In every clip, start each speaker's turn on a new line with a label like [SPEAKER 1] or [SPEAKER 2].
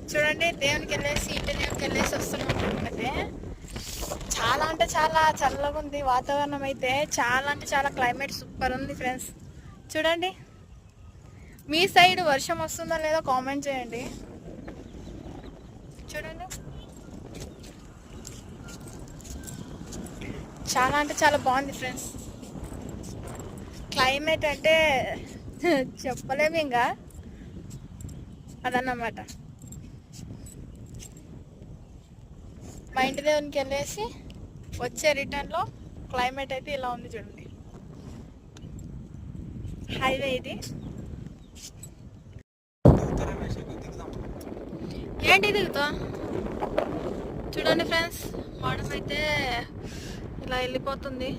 [SPEAKER 1] చూడండి, దేవునికి వెళ్ళేసి ఇంటర్వ్యూకి వెళ్ళేసి వస్తున్నాం అంటే చాలా అంటే చాలా చల్లగా ఉంది వాతావరణం అయితే. చాలా అంటే చాలా క్లైమేట్ సూపర్ ఉంది ఫ్రెండ్స్. చూడండి, మీ సైడ్ వర్షం వస్తుందో లేదో కామెంట్ చేయండి. చూడండి, చాలా అంటే చాలా బాగుంది ఫ్రెండ్స్. క్లైమేట్ అంటే చెప్పలేము ఇంకా, అదన్నమాట. మా ఇంటి దేవునికి వెళ్ళేసి వచ్చే రిటర్న్లో క్లైమేట్ అయితే ఇలా ఉంది చూడండి. హైవే ఇది. ఏంటి దిగుతా చూడండి ఫ్రెండ్స్, మోడం అయితే ఇలా వెళ్ళిపోతుంది.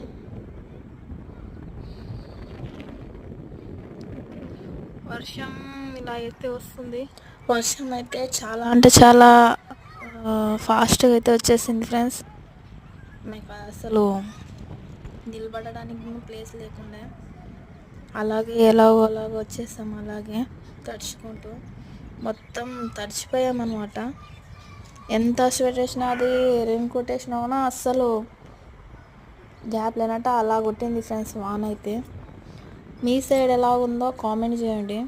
[SPEAKER 1] వర్షం ఇలా అయితే వస్తుంది. వర్షం అయితే చాలా అంటే చాలా ఫాస్ట్గా అయితే వచ్చేసింది ఫ్రెండ్స్. మీకు అసలు నిలబడడానికి ప్లేస్ లేకుండా అలాగే ఎలాగో వచ్చేసాం. అలాగే తడుచుకుంటూ మొత్తం తడిచిపోయామన్నమాట. ఎంత స్వెట్ వేసినా, అది రెయిన్ కోట్ వేసినా కూడా అస్సలు గ్యాప్ లేనట్టు అలా కొట్టింది ఫ్రెండ్స్ వాన అయితే. మీ సైడ్ ఎలా ఉందో కామెంట్ చేయండి.